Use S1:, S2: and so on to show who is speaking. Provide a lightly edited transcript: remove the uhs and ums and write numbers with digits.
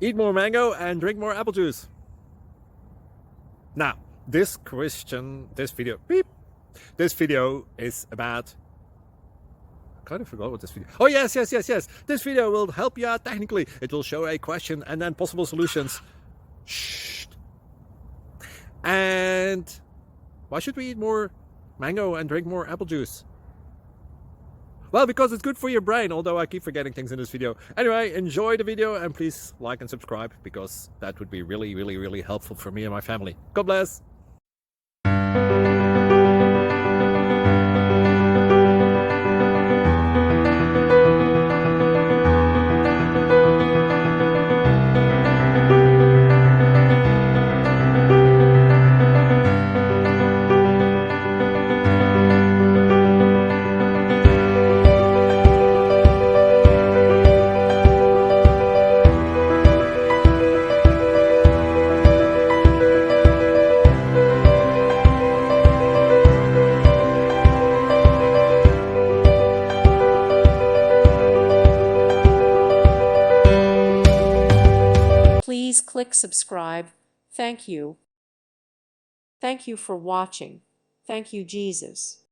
S1: Eat more mango and drink more apple juice. Now, this video is about... I kind of forgot what this video... Oh, yes. This video will help you out technically. It will show a question and then possible solutions. Shh. And why should we eat more mango and drink more apple juice? Well, because it's good for your brain, although I keep forgetting things in this video. Anyway, enjoy the video and please like and subscribe, because that would be really helpful for me and my family. God bless!
S2: Please click subscribe. Thank you. Thank you for watching. Thank you, Jesus.